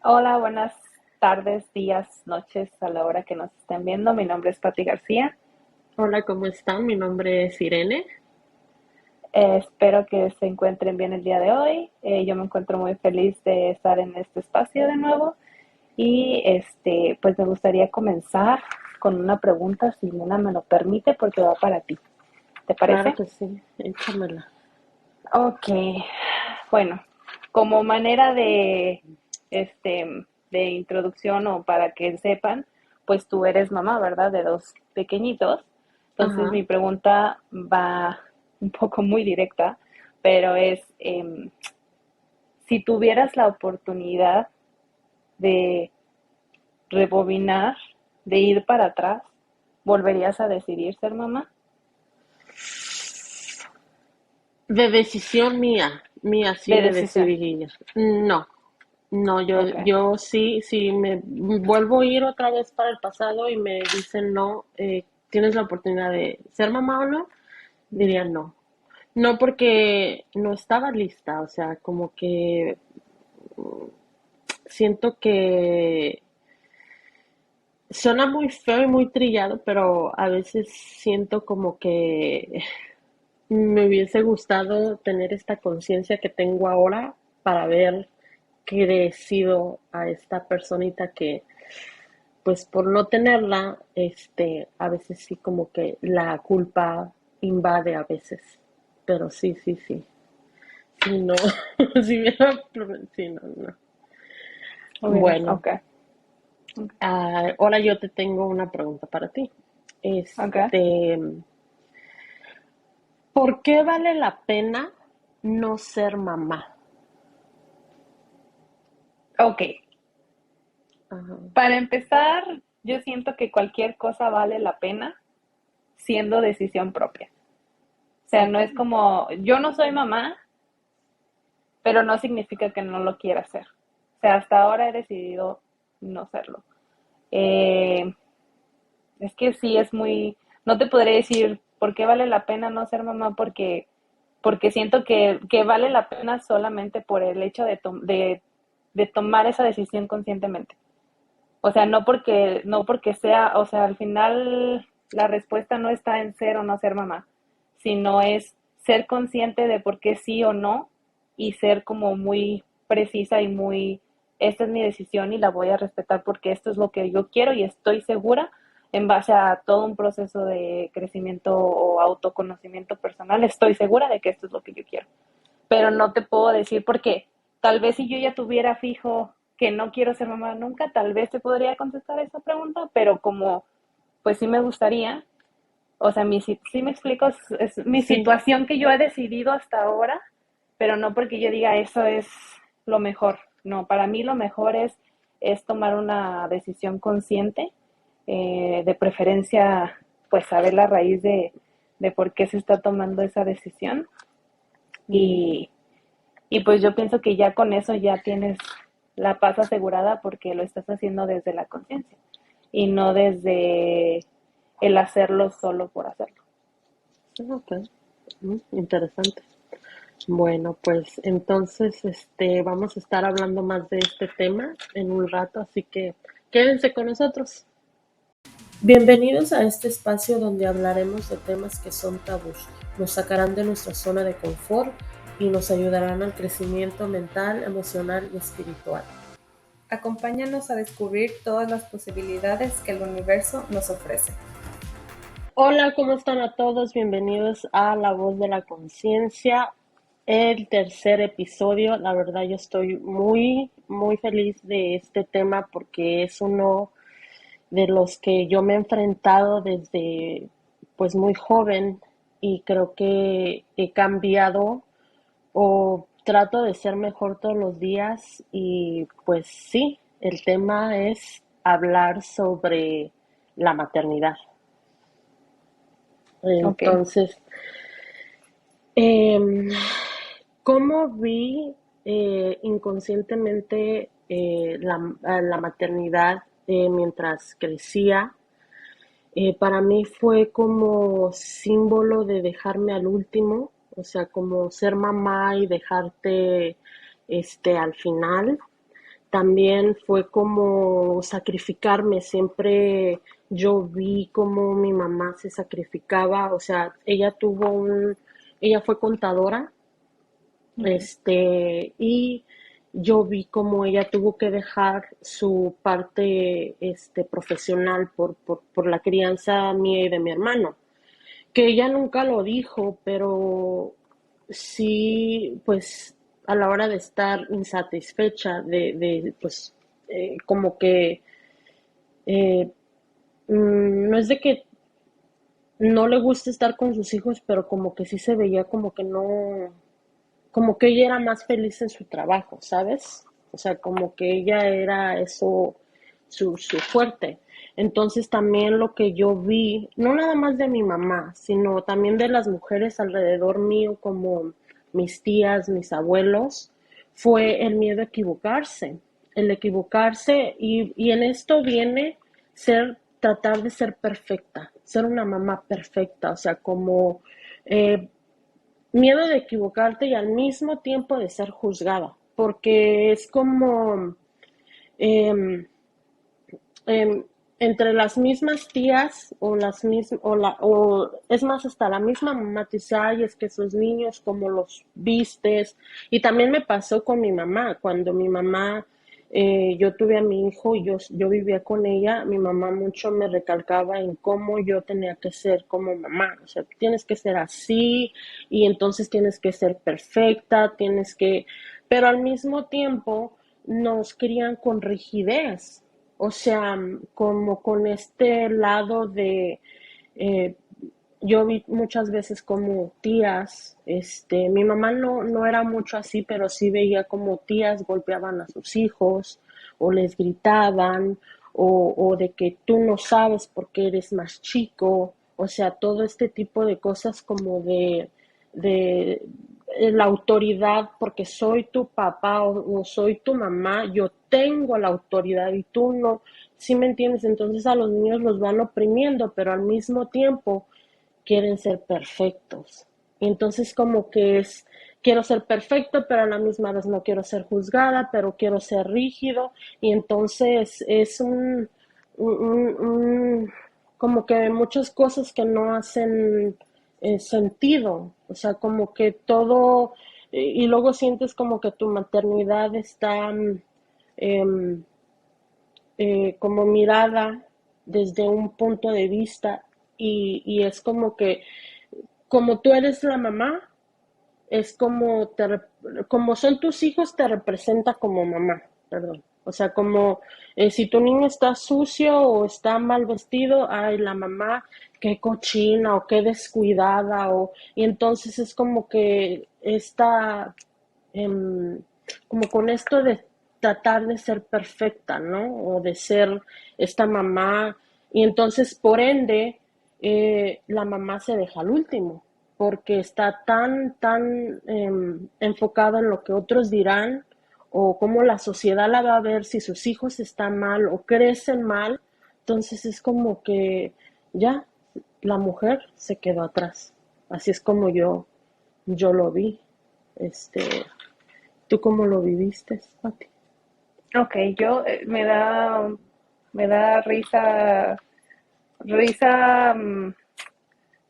Hola, buenas tardes, días, noches a la hora que nos estén viendo. Mi nombre es Patti García. Hola, ¿cómo están? Mi nombre es Irene. Espero que se encuentren bien el día de hoy. Yo me encuentro muy feliz de estar en este espacio de nuevo y pues me gustaría comenzar con una pregunta, si Luna me lo permite, porque va para ti. ¿Te Claro parece? que sí, échamela. Ok. Bueno, como manera de introducción o para que sepan, pues tú eres mamá, ¿verdad? De dos pequeñitos. Entonces Ajá. mi pregunta va un poco muy directa, pero es, si tuvieras la oportunidad de rebobinar, de ir para atrás, ¿volverías a decidir ser mamá? De decisión mía sí De de decisión. decidir. No, no, yo, Ok. yo sí, si me vuelvo a ir otra vez para el pasado y me dicen no, tienes la oportunidad de ser mamá o no, diría no. No porque no estaba lista, o sea, como que siento que suena muy feo y muy trillado, pero a veces siento como que me hubiese gustado tener esta conciencia que tengo ahora para haber crecido a esta personita que, pues por no tenerla, a veces sí como que la culpa invade a veces. Pero sí, sí, sí. Sí, no. Si hubiera, sí, no, no. Hubieras, Bueno, ok. ahora yo te tengo una pregunta para ti. Ok. ¿Por qué vale la pena no ser mamá? Ok. Ajá. Para empezar, yo siento que cualquier cosa vale la pena siendo decisión propia. O sea, no Ok. es como, yo no soy mamá, pero no significa que no lo quiera hacer. O sea, hasta ahora he decidido no serlo. Eh, es que sí, es muy, no te podré decir por qué vale la pena no ser mamá, porque siento que vale la pena solamente por el hecho de tomar esa decisión conscientemente. O sea, no porque sea, o sea, al final la respuesta no está en ser o no ser mamá, sino es ser consciente de por qué sí o no y ser como muy precisa y muy, esta es mi decisión y la voy a respetar porque esto es lo que yo quiero y estoy segura en base a todo un proceso de crecimiento o autoconocimiento personal, estoy segura de que esto es lo que yo quiero, pero no te puedo decir porque tal vez si yo ya tuviera fijo que no quiero ser mamá nunca, tal vez te podría contestar esa pregunta, pero como pues sí me gustaría, o sea, sí me explico, es mi Sí, situación que yo he decidido hasta ahora, pero no porque yo diga eso es lo mejor, no, para mí lo mejor es tomar una decisión consciente, de preferencia pues saber la raíz de por qué se está tomando esa decisión ujú, y, y pues yo pienso que ya con eso ya tienes la paz asegurada porque lo estás haciendo desde la conciencia y no desde el hacerlo solo por hacerlo. ok, interesante. Bueno, pues entonces vamos a estar hablando más de este tema en un rato, así que quédense con nosotros. Bienvenidos a este espacio donde hablaremos de temas que son tabús, nos sacarán de nuestra zona de confort y nos ayudarán al crecimiento mental, emocional y espiritual. Acompáñanos a descubrir todas las posibilidades que el universo nos ofrece. Hola, ¿cómo están a todos? Bienvenidos a La Voz de la Conciencia, el tercer episodio. La verdad, yo estoy muy, muy feliz de este tema porque es uno de los que yo me he enfrentado desde pues muy joven y creo que he cambiado o trato de ser mejor todos los días y pues sí, el tema es hablar sobre la maternidad. Ok, Entonces, Em, ¿cómo vi inconscientemente la maternidad mientras crecía? Para mí fue como símbolo de dejarme al último, o sea, como ser mamá y dejarte al final. también fue como sacrificarme. Siempre yo vi cómo mi mamá se sacrificaba, o sea, ella fue contadora, Ujú. y yo vi cómo ella tuvo que dejar su parte, profesional por la crianza mía y de mi hermano, que ella nunca lo dijo, pero sí, pues a la hora de estar insatisfecha, pues, como que eh, no es de que no le guste estar con sus hijos, pero como que sí se veía como que no, como que ella era más feliz en su trabajo, ¿sabes? O sea, como que ella era eso, su fuerte. Entonces también lo que yo vi, no nada más de mi mamá, sino también de las mujeres alrededor mío, como mis tías, mis abuelos, fue el miedo a equivocarse. El equivocarse, y en esto viene tratar de ser perfecta, ser una mamá perfecta, o sea, como eh, miedo de equivocarte y al mismo tiempo de ser juzgada, porque es como eh, eh, entre las mismas tías o las mismas, o es más, hasta la misma mamá te dice, ay, es que esos niños, como los vistes. Y también me pasó con mi mamá, cuando mi mamá, yo tuve a mi hijo y yo vivía con ella, mi mamá mucho me recalcaba en cómo yo tenía que ser como mamá, o sea, tienes que ser así y entonces tienes que ser perfecta, pero al mismo tiempo nos crían con rigidez, o sea, como con este lado de, eh, yo vi muchas veces como tías, mi mamá no era mucho así, pero sí veía como tías golpeaban a sus hijos o les gritaban o de que tú no sabes porque eres más chico, o sea, todo este tipo de cosas como de la autoridad, porque soy tu papá o soy tu mamá, yo tengo la autoridad y tú no, ¿sí me entiendes? Entonces a los niños los van oprimiendo, pero al mismo tiempo quieren ser perfectos. Y entonces como que quiero ser perfecto, pero a la misma vez no quiero ser juzgada, pero quiero ser rígido. Y entonces es como que muchas cosas que no hacen sentido. O sea, como que todo, y luego sientes como que tu maternidad está em, como mirada desde un punto de vista y es como que como tú eres la mamá, es como como son tus hijos te representa como mamá, perdón. O sea, como si tu niño está sucio o está mal vestido, ay, la mamá, qué cochina o qué descuidada, y entonces es como que está em, como con esto de tratar de ser perfecta, ¿no? O de ser esta mamá, y entonces por ende la mamá se deja al último, porque está tan enfocada en lo que otros dirán o cómo la sociedad la va a ver si sus hijos están mal o crecen mal, entonces es como que ya la mujer se quedó atrás. Así es como yo lo vi. Este, ¿Tú cómo lo viviste, Pati? Ok, yo me da risa,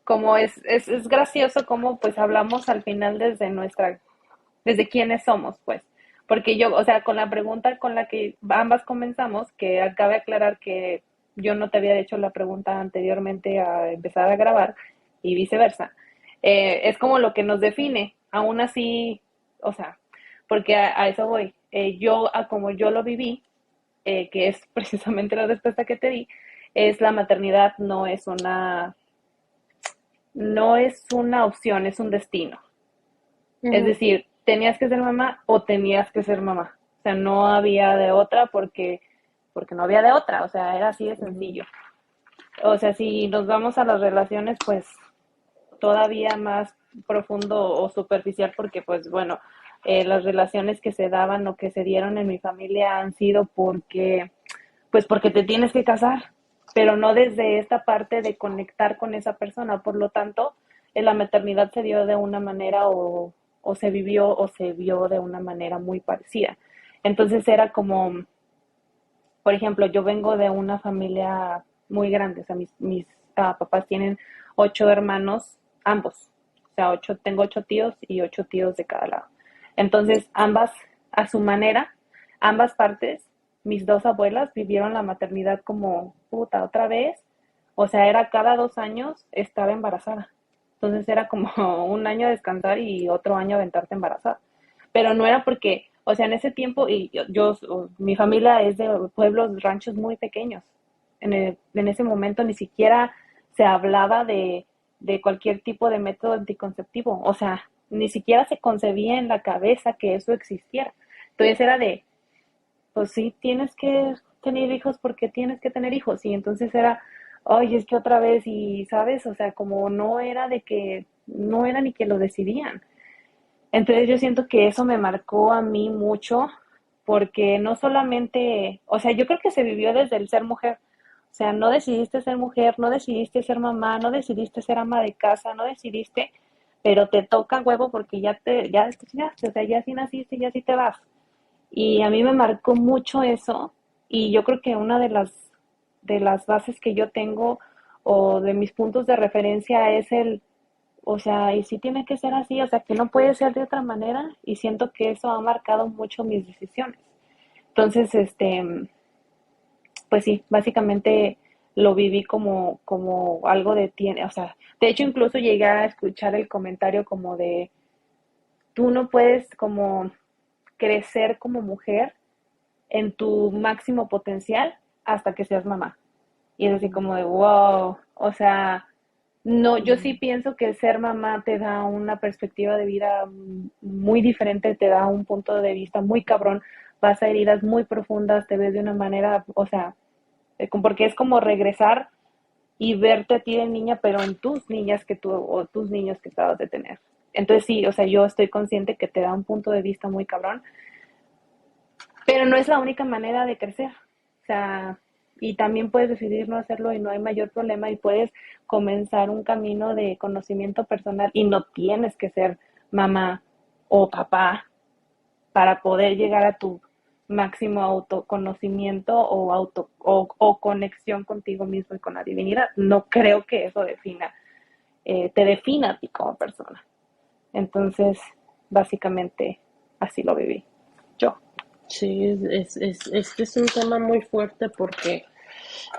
como es gracioso como pues hablamos al final desde quiénes somos, pues. Porque yo, o sea, con la pregunta con la que ambas comenzamos, que acabe de aclarar que yo no te había hecho la pregunta anteriormente a empezar a grabar y viceversa, es como lo que nos define. Aún así, o sea, porque a eso voy. Como yo lo viví, que es precisamente la respuesta que te di, es la maternidad no es una opción, es un destino. Es Ujú, decir, tenías que ser mamá o tenías que ser mamá. O sea, no había de otra porque no había de otra. O sea, era así de ujú, sencillo. O sea, si nos vamos a las relaciones, pues todavía más profundo o superficial, porque pues bueno, las relaciones que se daban o que se dieron en mi familia han sido porque te tienes que casar, pero no desde esta parte de conectar con esa persona. Por lo tanto, la maternidad se dio de una manera o se vivió o se vio de una manera muy parecida. Entonces era como, por ejemplo, yo vengo de una familia muy grande, o sea, mis papás tienen 8 hermanos, ambos, o sea, tengo 8 tíos y 8 tíos de cada lado. Entonces, ambas, a su manera, ambas partes, mis dos abuelas vivieron la maternidad como, puta, otra vez, o sea, era cada 2 años estaba embarazada. Entonces era como un año descansar y otro año aventarte embarazada. Pero no era porque, o sea, en ese tiempo, y mi familia es de pueblos, ranchos muy pequeños. En ese momento ni siquiera se hablaba de cualquier tipo de método anticonceptivo. O sea, ni siquiera se concebía en la cabeza que eso existiera. Entonces era de, pues sí, tienes que tener hijos porque tienes que tener hijos. Y entonces era, ay, es que otra vez, y sabes, o sea, como no era de que, no era ni que lo decidían. Entonces yo siento que eso me marcó a mí mucho porque no solamente, o sea, yo creo que se vivió desde el ser mujer. O sea, no decidiste ser mujer, no decidiste ser mamá, no decidiste ser ama de casa, no decidiste, pero te toca huevo porque ya te chingaste, o sea, ya así naciste, ya así te vas. Y a mí me marcó mucho eso y yo creo que una de las bases que yo tengo o de mis puntos de referencia es o sea, y sí tiene que ser así, o sea, que no puede ser de otra manera y siento que eso ha marcado mucho mis decisiones. Entonces, pues sí, básicamente lo viví como algo o sea, de hecho incluso llegué a escuchar el comentario como de, tú no puedes como crecer como mujer en tu máximo potencial hasta que seas mamá. Y es así como de, wow, o sea, no, yo sí Mm. pienso que ser mamá te da una perspectiva de vida muy diferente, te da un punto de vista muy cabrón, vas a heridas muy profundas, te ves de una manera, o sea, porque es como regresar y verte a ti de niña, pero en tus niñas que tú o tus niños que acabas de tener. Entonces sí, o sea, yo estoy consciente que te da un punto de vista muy cabrón, pero no es la única manera de crecer. O sea, y también puedes decidir no hacerlo y no hay mayor problema y puedes comenzar un camino de conocimiento personal y no tienes que ser mamá o papá para poder llegar a tu máximo autoconocimiento o conexión contigo mismo y con la divinidad. No creo que eso te defina a ti como persona. Entonces, básicamente, así lo viví yo. Sí, este es un tema muy fuerte porque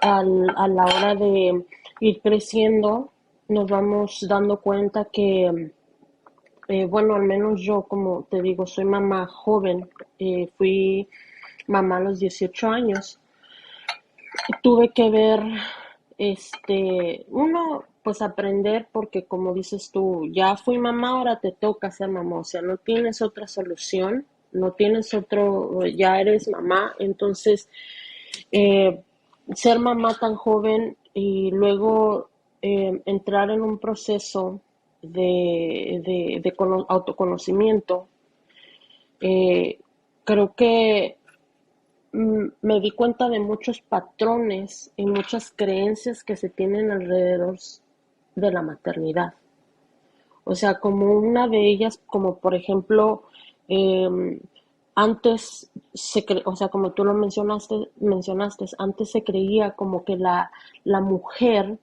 a la hora de ir creciendo nos vamos dando cuenta que, bueno, al menos yo, como te digo, soy mamá joven, fui mamá a los 18 años. Tuve que ver, uno, pues aprender porque como dices tú, ya fui mamá, ahora te toca ser mamá, o sea, no tienes otra solución, no tienes otro, ya eres mamá, entonces eh, ser mamá tan joven y luego entrar en un proceso de autoconocimiento, eh, creo que me di cuenta de muchos patrones y muchas creencias que se tienen alrededor de la maternidad. O sea, como una de ellas, como por ejemplo, eh, antes o sea, como tú lo mencionaste, antes se creía como que la mujer,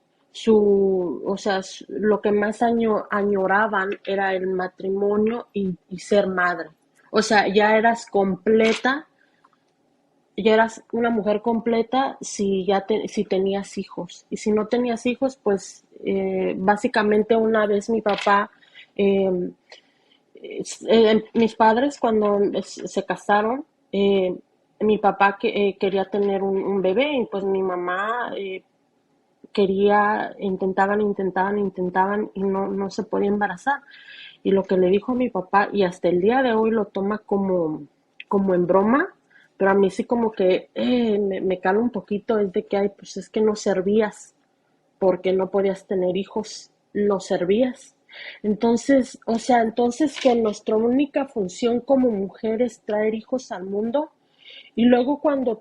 o sea, lo que más añoraban era el matrimonio y ser madre. O sea, ya eras una mujer completa si tenías hijos. Y si no tenías hijos, pues básicamente una vez mi papá, eh, mis padres cuando se casaron, mi papá quería tener un bebé y pues mi mamá intentaban y no se podía embarazar. Y lo que le dijo a mi papá, y hasta el día de hoy lo toma como en broma, pero a mí sí como que me cala un poquito, es de que, ay, pues es que no servías, porque no podías tener hijos, no servías. Entonces, o sea, entonces que nuestra única función como mujer es traer hijos al mundo, y luego cuando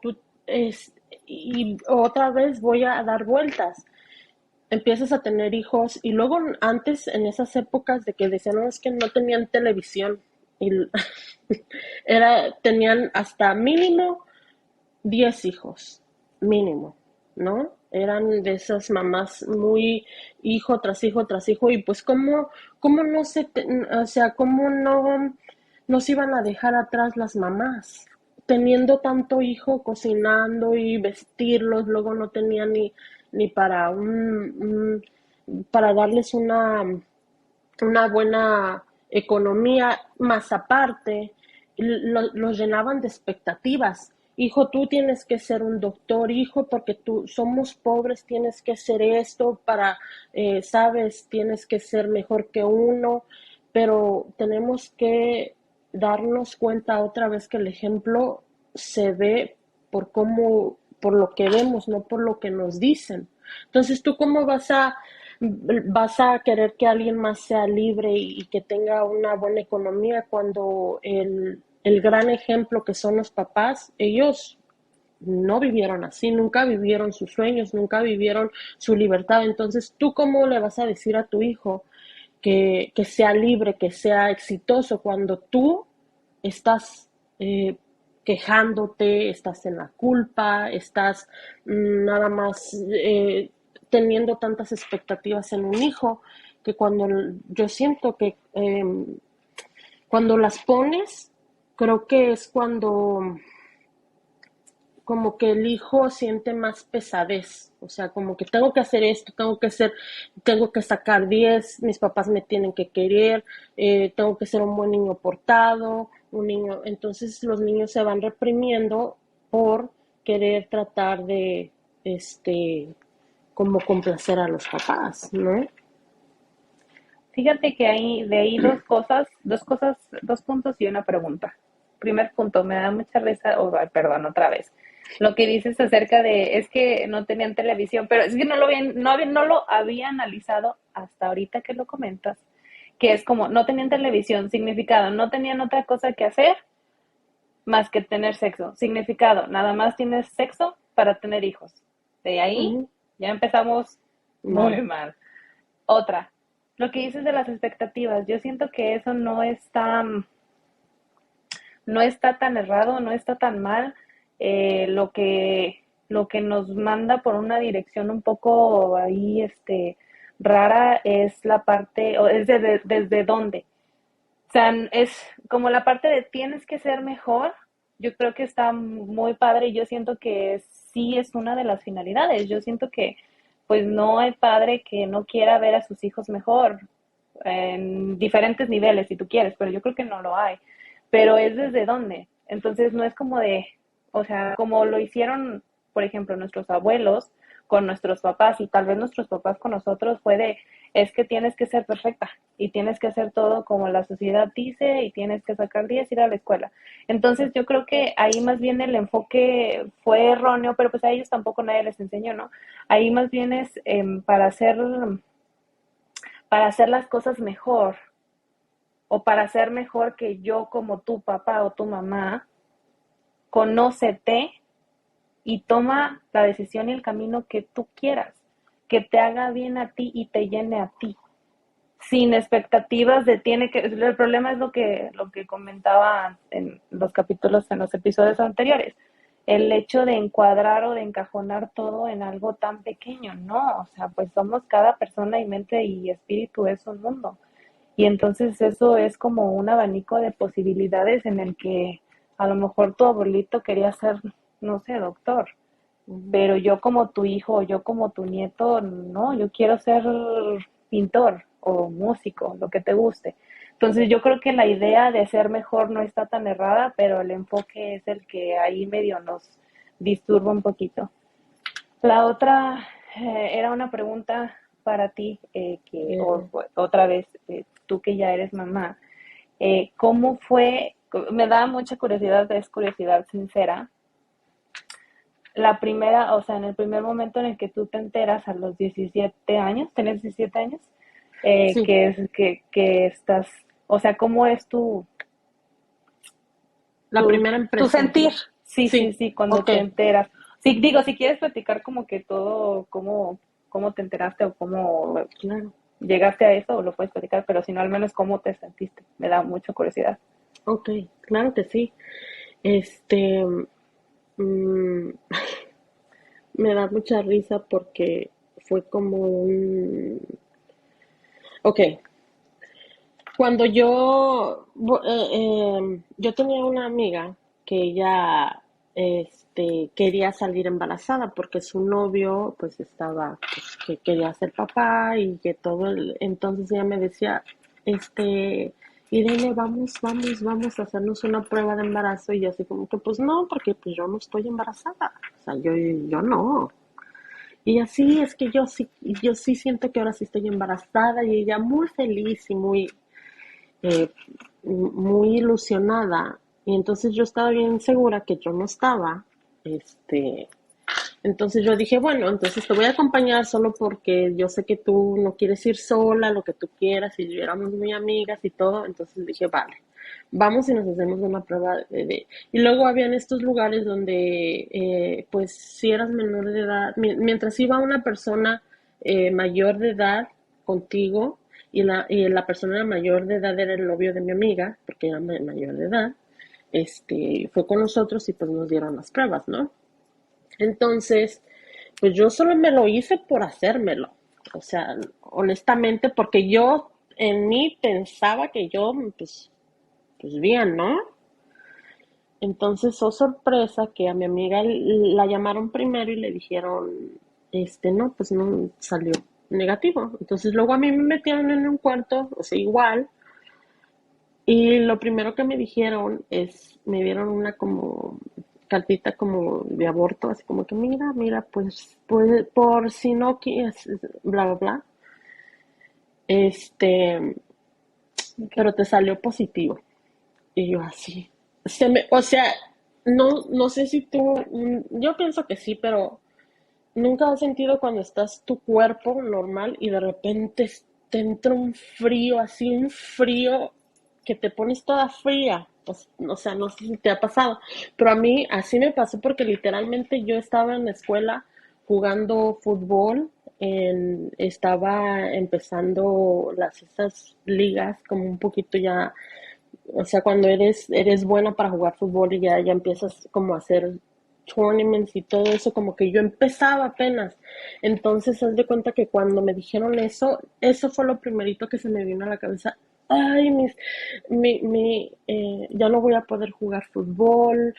y otra vez voy a dar vueltas, empiezas a tener hijos y luego antes en esas épocas de que decían, no, es que no tenían televisión, y tenían hasta mínimo 10 hijos, mínimo, ¿no? Eran de esas mamás muy hijo tras hijo tras hijo y pues cómo no o sea, cómo no nos iban a dejar atrás las mamás, teniendo tanto hijo, cocinando y vestirlos, luego no tenían ni para para darles una buena economía, más aparte, los llenaban de expectativas. Hijo, tú tienes que ser un doctor, hijo, porque tú somos pobres, tienes que ser esto para, sabes, tienes que ser mejor que uno, pero tenemos que darnos cuenta otra vez que el ejemplo se ve por lo que vemos, no por lo que nos dicen. Entonces, ¿tú cómo vas a querer que alguien más sea libre y que tenga una buena economía cuando el gran ejemplo que son los papás, ellos no vivieron así, nunca vivieron sus sueños, nunca vivieron su libertad? Entonces, ¿tú cómo le vas a decir a tu hijo que sea libre, que sea exitoso cuando tú estás quejándote, estás en la culpa, estás nada más teniendo tantas expectativas en un hijo que cuando yo siento que cuando las pones, creo que es cuando como que el hijo siente más pesadez, o sea, como que tengo que hacer esto, tengo que sacar 10, mis papás me tienen que querer, tengo que ser un buen niño portado, un niño, entonces los niños se van reprimiendo por querer tratar de, como complacer a los papás, ¿no? Fíjate que hay de ahí dos puntos y una pregunta. Primer punto, me da mucha risa, ay, perdón, otra vez. Lo que dices acerca de, es que no tenían televisión, pero es que no lo había analizado hasta ahorita que lo comentas, que es como, no tenían televisión, significado, no tenían otra cosa que hacer más que tener sexo. Significado, nada más tienes sexo para tener hijos. De ahí Ujú. ya empezamos Mal. muy mal. Otra, lo que dices de las expectativas, yo siento que eso no está tan errado, no está tan mal. Lo que nos manda por una dirección un poco ahí, rara es la parte, o es desde dónde. O sea, es como la parte de tienes que ser mejor, yo creo que está muy padre y yo siento que sí es una de las finalidades. Yo siento que pues no hay padre que no quiera ver a sus hijos mejor en diferentes niveles si tú quieres, pero yo creo que no lo hay. Pero es desde dónde. Entonces no es como de, o sea, como lo hicieron, por ejemplo, nuestros abuelos con nuestros papás y tal vez nuestros papás con nosotros fue de, es que tienes que ser perfecta y tienes que hacer todo como la sociedad dice y tienes que sacar 10 ir a la escuela. Entonces yo creo que ahí más bien el enfoque fue erróneo, pero pues a ellos tampoco nadie les enseñó, ¿no? Ahí más bien es para hacer las cosas mejor o para ser mejor que yo como tu papá o tu mamá, conócete y toma la decisión y el camino que tú quieras, que te haga bien a ti y te llene a ti, sin expectativas de tiene que, el problema es lo que comentaba en los capítulos, en los episodios anteriores, el hecho de encuadrar o de encajonar todo en algo tan pequeño, no, o sea, pues somos cada persona y mente y espíritu es un mundo. Y entonces eso es como un abanico de posibilidades en el que a lo mejor tu abuelito quería ser, no sé, doctor, Ujú. pero yo como tu hijo o yo como tu nieto, no, yo quiero ser pintor o músico, lo que te guste. Entonces yo creo que la idea de ser mejor no está tan errada, pero el enfoque es el que ahí medio nos disturba un poquito. La otra era una pregunta para ti, Eh, otra vez, tú que ya eres mamá, ¿cómo fue? Me da mucha curiosidad, es curiosidad sincera, la primera, o sea, en el primer momento en el que tú te enteras a los 17 años, ¿tenés 17 años? sí, Que estás, o sea, ¿cómo es la primera tu impresión. sentir? Sí, sí, Sí, sí, cuando ok, te enteras. Sí, digo, si quieres platicar como que todo, cómo te enteraste o cómo claro. llegaste a eso, o lo puedes platicar, pero si no, al menos cómo te sentiste. Me da mucha curiosidad. Ok, claro que sí. Este, mm, me da mucha risa porque fue como un... Ok, cuando yo tenía una amiga que ella quería salir embarazada porque su novio pues estaba, pues, que quería ser papá y que entonces ella me decía, Irene, vamos a hacernos una prueba de embarazo y yo así como que pues no, porque pues yo no estoy embarazada, o sea, yo no. Y así es que yo sí siento que ahora sí estoy embarazada y ella muy feliz y eh, muy ilusionada. Y entonces yo estaba bien segura que yo no estaba. Este, entonces yo dije, bueno, entonces te voy a acompañar solo porque yo sé que tú no quieres ir sola, lo que tú quieras, y éramos muy amigas y todo. Entonces dije, vale, vamos y nos hacemos una prueba Y luego habían estos lugares donde, pues, si eras menor de edad, mientras iba una persona mayor de edad contigo, y la persona mayor de edad era el novio de mi amiga, porque era mayor de edad, fue con nosotros y pues nos dieron las pruebas, ¿no? Entonces, pues yo solo me lo hice por hacérmelo. O sea, honestamente, porque yo en mí pensaba que yo, pues bien, ¿no? Entonces, oh sorpresa, que a mi amiga la llamaron primero y le dijeron, no, pues no salió negativo. Entonces, luego a mí me metieron en un cuarto, o sea, igual, y lo primero que me dijeron me dieron una como cartita como de aborto, así como que mira, pues por si no quieres, bla, bla, bla, este, Okay. pero te salió positivo. Y yo así, o sea, no sé si tú, yo pienso que sí, pero nunca has sentido cuando estás tu cuerpo normal y de repente te entra un frío, así un frío que te pones toda fría. O sea, no sé si te ha pasado, pero a mí así me pasó porque literalmente yo estaba en la escuela jugando fútbol, estaba empezando esas ligas como un poquito ya, o sea, cuando eres buena para jugar fútbol y ya empiezas como a hacer tournaments y todo eso, como que yo empezaba apenas. Entonces, haz de cuenta que cuando me dijeron eso fue lo primerito que se me vino a la cabeza. Ay, ya no voy a poder jugar fútbol,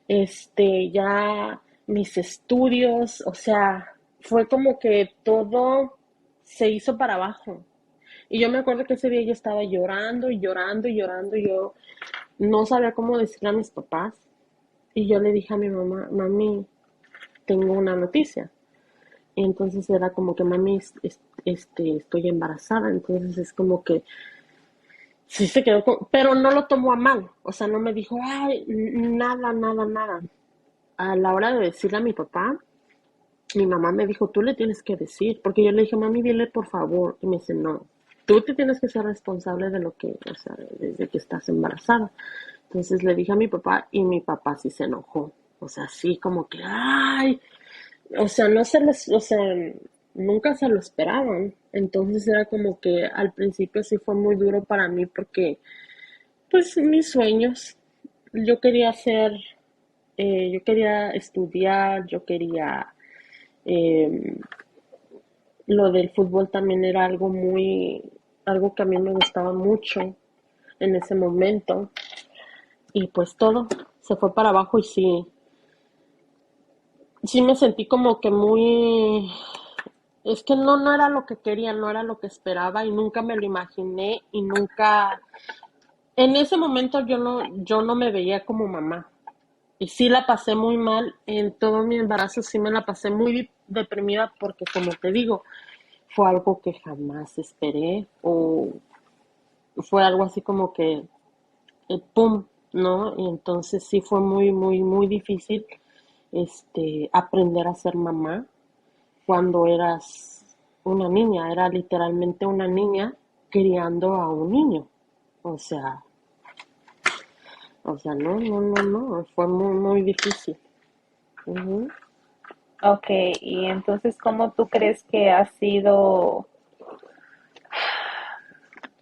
ya mis estudios, o sea, fue como que todo se hizo para abajo. Y yo me acuerdo que ese día yo estaba llorando y llorando y llorando. Y yo no sabía cómo decirle a mis papás. Y yo le dije a mi mamá, mami, tengo una noticia. Y entonces era como que, mami, estoy embarazada. Entonces es como que sí se quedó pero no lo tomó a mal. O sea, no me dijo, ay, nada, nada, nada. A la hora de decirle a mi papá, mi mamá me dijo, tú le tienes que decir, porque yo le dije, mami, dile por favor. Y me dice, no, tú te tienes que ser responsable de lo que, o sea, desde que estás embarazada. Entonces le dije a mi papá y mi papá sí se enojó. O sea, sí, como que, ay, o sea, no se les, o sea, nunca se lo esperaban. Entonces era como que al principio sí fue muy duro para mí porque, pues, mis sueños, yo quería hacer, yo quería estudiar, yo quería eh, lo del fútbol también era algo que a mí me gustaba mucho en ese momento. Y pues todo se fue para abajo y sí me sentí como que es que no era lo que quería, no era lo que esperaba y nunca me lo imaginé y nunca, en ese momento yo no me veía como mamá. Y sí la pasé muy mal, en todo mi embarazo sí me la pasé muy deprimida porque como te digo, fue algo que jamás esperé o fue algo así como que, ¡pum!, ¿no? Y entonces sí fue muy, muy, muy difícil aprender a ser mamá cuando eras una niña, era literalmente una niña criando a un niño. O sea, no, fue muy, muy difícil. Ujú. Ok, y entonces, ¿cómo tú crees que has ido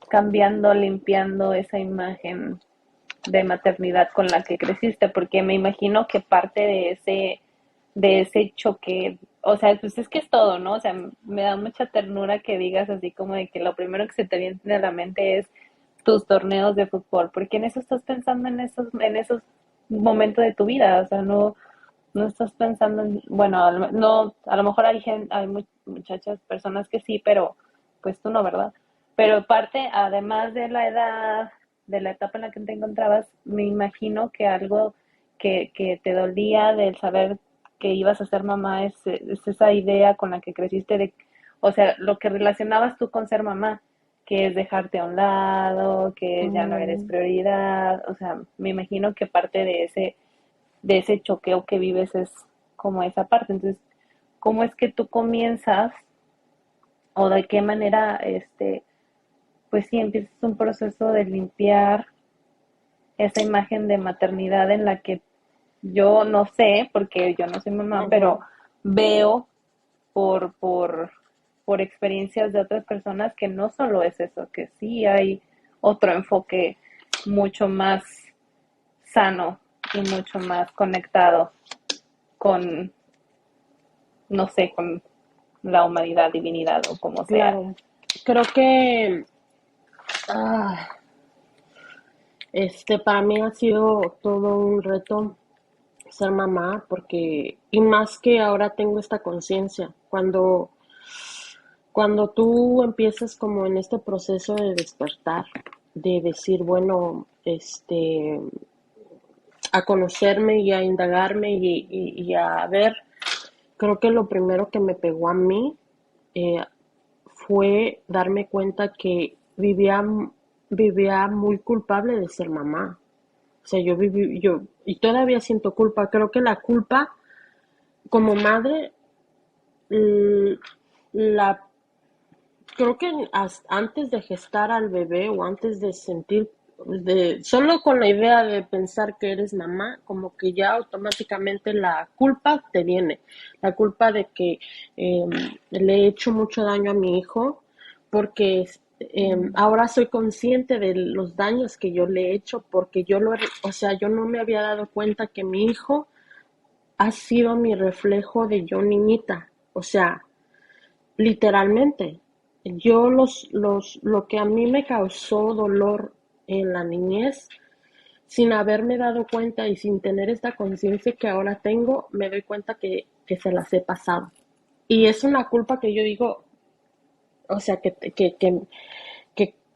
cambiando, limpiando esa imagen? de maternidad con la que creciste, porque me imagino que parte de ese choque, o sea, pues es que es todo, ¿no? O sea, me da mucha ternura que digas así como de que lo primero que se te viene a la mente es tus torneos de fútbol, porque en eso estás pensando en esos momentos de tu vida, o sea, no estás pensando en, bueno, no, a lo mejor hay gente, hay muchachas, personas que sí, pero pues tú no, ¿verdad? Pero parte, además de la edad, de la etapa en la que te encontrabas, me imagino que algo que te dolía del saber que ibas a ser mamá es esa idea con la que creciste de, o sea, lo que relacionabas tú con ser mamá, que es dejarte a un lado, que ya no eres Mm, prioridad, o sea, me imagino que parte de ese choqueo que vives es como esa parte. Entonces, ¿cómo es que tú comienzas o de qué manera, pues sí, empiezas un proceso de limpiar esa imagen de maternidad en la que yo no sé, porque yo no soy mamá, pero ujú. veo por, por, por experiencias de otras personas que no solo es eso, que sí hay otro enfoque mucho más sano y mucho más conectado con, no sé, con la humanidad, divinidad o como sea. Claro, creo que ah, para mí ha sido todo un reto ser mamá, porque, y más que ahora tengo esta conciencia, cuando tú empiezas como en este proceso de despertar, de decir, bueno, a conocerme y a indagarme y a ver, creo que lo primero que me pegó a mí eh, fue darme cuenta que vivía muy culpable de ser mamá. O sea, y todavía siento culpa. Creo que la culpa como madre, mm, la creo que antes de gestar al bebé o antes de sentir, solo con la idea de pensar que eres mamá, como que ya automáticamente la culpa te viene. La culpa de que eh, le he hecho mucho daño a mi hijo, porque ahora soy consciente de los daños que yo le he hecho, porque o sea, yo no me había dado cuenta que mi hijo ha sido mi reflejo de yo niñita. O sea, literalmente, lo que a mí me causó dolor en la niñez, sin haberme dado cuenta y sin tener esta conciencia que ahora tengo, me doy cuenta que se las he pasado. Y es una culpa que yo digo, o sea,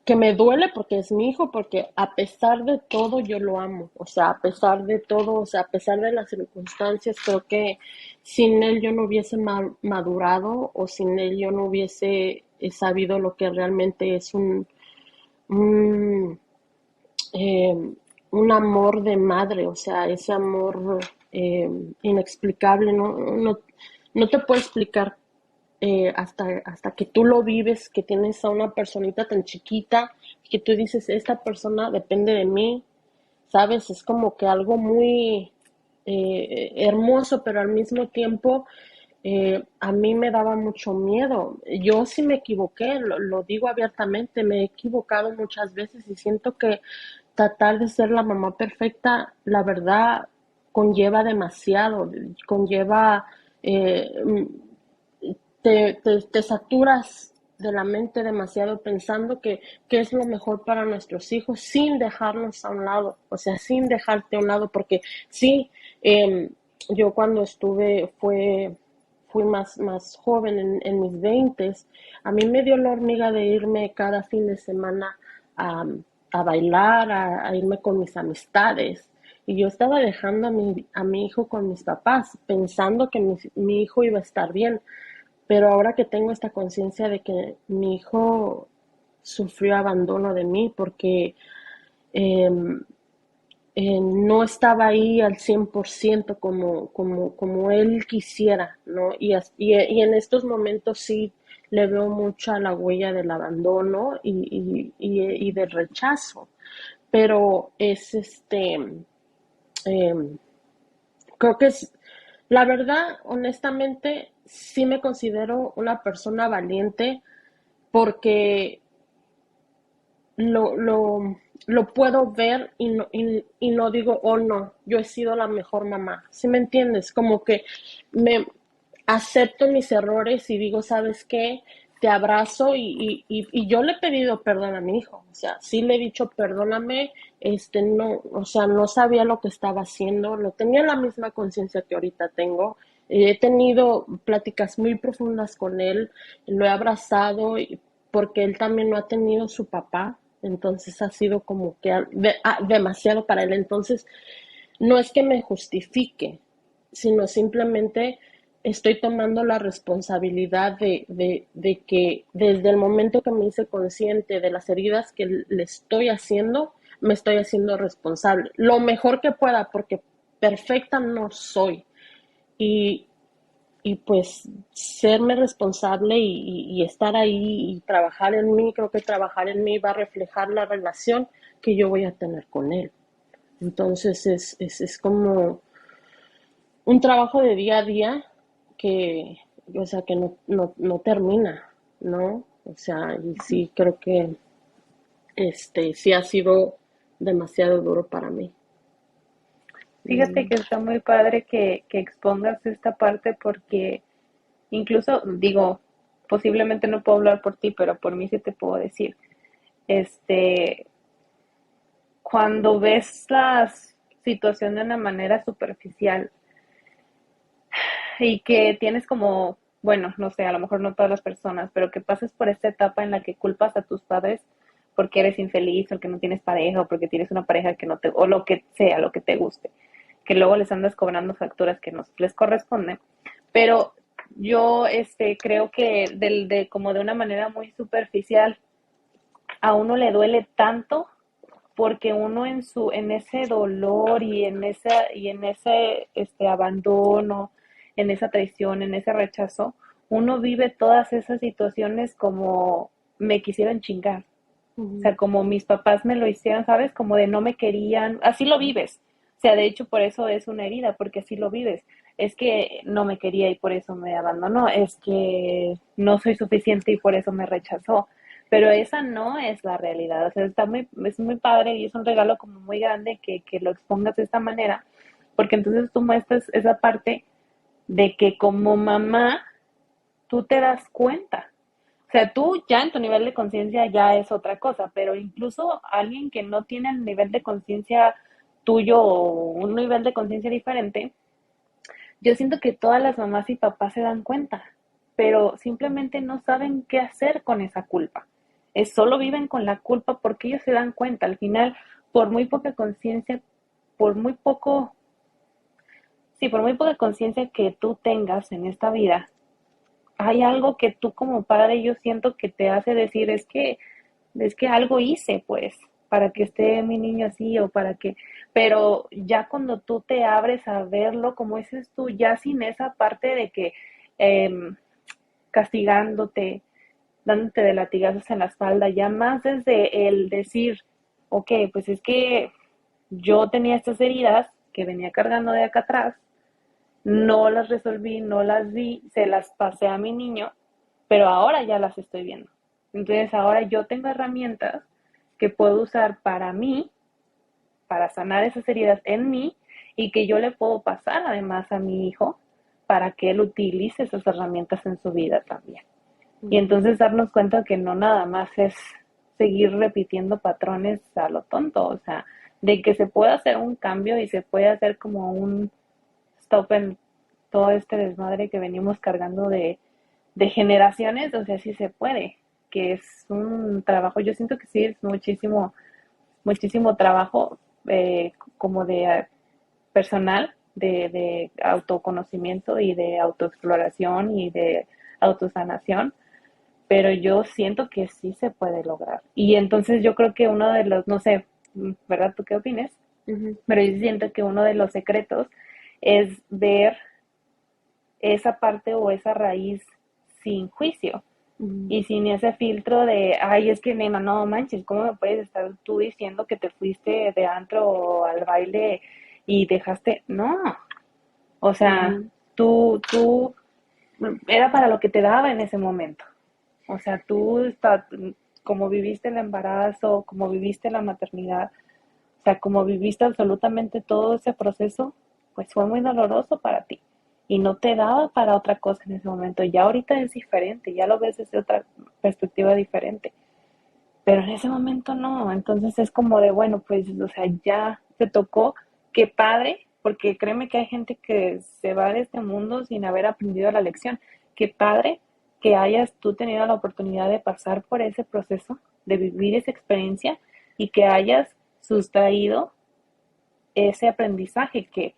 que me duele porque es mi hijo, porque a pesar de todo yo lo amo, o sea, a pesar de todo, o sea, a pesar de las circunstancias, creo que sin él yo no hubiese madurado o sin él yo no hubiese sabido lo que realmente es un, eh, un amor de madre, o sea, ese amor eh, inexplicable, no te puedo explicar hasta que tú lo vives, que tienes a una personita tan chiquita, que tú dices, esta persona depende de mí, ¿sabes? Es como que algo muy hermoso, pero al mismo tiempo a mí me daba mucho miedo. Yo sí me equivoqué, lo digo abiertamente, me he equivocado muchas veces y siento que tratar de ser la mamá perfecta, la verdad, conlleva demasiado, conlleva eh, te saturas de la mente demasiado pensando que es lo mejor para nuestros hijos sin dejarnos a un lado, o sea, sin dejarte a un lado, porque sí, yo cuando fui más joven en mis veintes, a mí me dio la hormiga de irme cada fin de semana a, a bailar, a irme con mis amistades. Y yo estaba dejando a mi hijo con mis papás, pensando que mi hijo iba a estar bien. Pero ahora que tengo esta conciencia de que mi hijo sufrió abandono de mí porque eh, no estaba ahí al 100% como él quisiera, ¿no? Y en estos momentos sí le veo mucha la huella del abandono y del rechazo, pero eh, creo que es, la verdad, honestamente, sí me considero una persona valiente porque lo, lo, lo puedo ver y no digo, oh no, yo he sido la mejor mamá. ¿Sí me entiendes? Como que me acepto mis errores y digo, ¿sabes qué? Te abrazo y yo le he pedido perdón a mi hijo. O sea, sí le he dicho, perdóname, no, o sea, no sabía lo que estaba haciendo, no tenía la misma conciencia que ahorita tengo. He tenido pláticas muy profundas con él, lo he abrazado porque él también no ha tenido su papá, entonces ha sido como que demasiado para él. Entonces, no es que me justifique, sino simplemente estoy tomando la responsabilidad de que desde el momento que me hice consciente de las heridas que le estoy haciendo, me estoy haciendo responsable. Lo mejor que pueda, porque perfecta no soy. Y, y pues serme responsable y estar ahí y trabajar en mí, creo que trabajar en mí va a reflejar la relación que yo voy a tener con él. Entonces es como un trabajo de día a día que, o sea, que no termina, ¿no? O sea, y sí creo que sí ha sido demasiado duro para mí. Fíjate que está muy padre que expongas esta parte porque incluso, digo, posiblemente no puedo hablar por ti, pero por mí sí te puedo decir, este, cuando ves la situación de una manera superficial y que tienes como, bueno, no sé, a lo mejor no todas las personas, pero que pasas por esta etapa en la que culpas a tus padres porque eres infeliz o que no tienes pareja o porque tienes una pareja que no te, o lo que sea, lo que te guste, que luego les andas cobrando facturas que no les corresponden. Pero yo creo que como de una manera muy superficial a uno le duele tanto porque uno en ese dolor y en ese abandono, en esa traición, en ese rechazo, uno vive todas esas situaciones como me quisieron chingar. O sea, como mis papás me lo hicieron, ¿sabes? Como de no me querían, así lo vives. O sea, de hecho por eso es una herida, porque así lo vives. Es que no me quería y por eso me abandonó, es que no soy suficiente y por eso me rechazó. Pero esa no es la realidad. O sea, es muy padre y es un regalo como muy grande que lo expongas de esta manera, porque entonces tú muestras esa parte de que como mamá tú te das cuenta. O sea, tú ya en tu nivel de conciencia ya es otra cosa, pero incluso alguien que no tiene el nivel de conciencia tuyo o un nivel de conciencia diferente, yo siento que todas las mamás y papás se dan cuenta, pero simplemente no saben qué hacer con esa culpa. Es solo viven con la culpa porque ellos se dan cuenta. Al final, por muy poca conciencia, por muy poco, sí, por muy poca conciencia que tú tengas en esta vida, hay algo que tú como padre yo siento que te hace decir es que algo hice pues para que esté mi niño así o para que, pero ya cuando tú te abres a verlo, como dices tú, ya sin esa parte de que eh, castigándote, dándote de latigazos en la espalda, ya más desde el decir, ok, pues es que yo tenía estas heridas que venía cargando de acá atrás, no las resolví, no las vi, se las pasé a mi niño, pero ahora ya las estoy viendo. Entonces ahora yo tengo herramientas que puedo usar para mí, para sanar esas heridas en mí y que yo le puedo pasar además a mi hijo para que él utilice esas herramientas en su vida también. Y entonces darnos cuenta que no nada más es seguir repitiendo patrones a lo tonto, o sea, de que se puede hacer un cambio y se puede hacer como un stop en todo este desmadre que venimos cargando de generaciones, o sea, sí se puede, que es un trabajo, yo siento que sí es muchísimo, muchísimo trabajo como de personal, de autoconocimiento y de autoexploración y de autosanación, pero yo siento que sí se puede lograr. Y entonces yo creo que uno de los, no sé, ¿verdad? ¿Tú qué opinas? Uh-huh. Pero yo siento que uno de los secretos es ver esa parte o esa raíz sin juicio Uh-huh. y sin ese filtro de, ay, es que nena, no manches, ¿cómo me puedes estar tú diciendo que te fuiste de antro o al baile y dejaste? No, o sea, Uh-huh. tú, era para lo que te daba en ese momento. O sea, tú como viviste el embarazo, como viviste la maternidad, o sea, como viviste absolutamente todo ese proceso, pues fue muy doloroso para ti y no te daba para otra cosa en ese momento. Ya ahorita es diferente, ya lo ves desde otra perspectiva diferente, pero en ese momento no. Entonces es como de, bueno, pues, o sea, ya te tocó, qué padre, porque créeme que hay gente que se va de este mundo sin haber aprendido la lección. Qué padre que hayas tú tenido la oportunidad de pasar por ese proceso, de vivir esa experiencia y que hayas sustraído ese aprendizaje que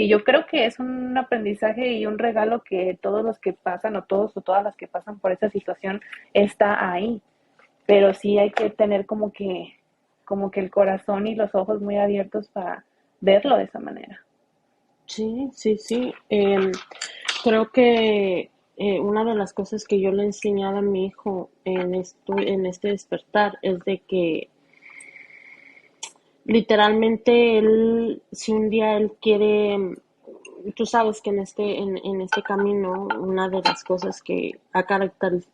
yo creo que es un aprendizaje y un regalo que todos los que pasan o todos o todas las que pasan por esa situación está ahí, pero sí hay que tener como que el corazón y los ojos muy abiertos para verlo de esa manera. Sí, sí, sí. Creo que una de las cosas que yo le he enseñado a mi hijo en este despertar es de que literalmente él, si un día él quiere, tú sabes que en este camino, una de las cosas que ha caracterizado,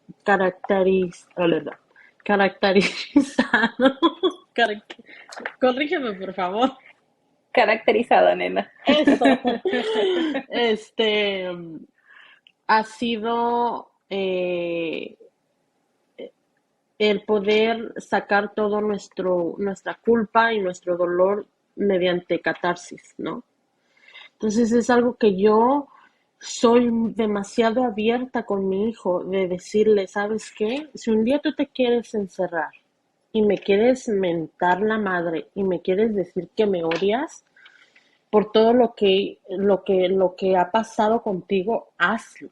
carac- corrígeme por favor, Caracterizado, nena. eso, este, ha sido el poder sacar todo nuestra culpa y nuestro dolor mediante catarsis, ¿no? Entonces es algo que yo soy demasiado abierta con mi hijo de decirle, ¿sabes qué? Si un día tú te quieres encerrar y me quieres mentar la madre y me quieres decir que me odias por todo lo que ha pasado contigo, hazlo,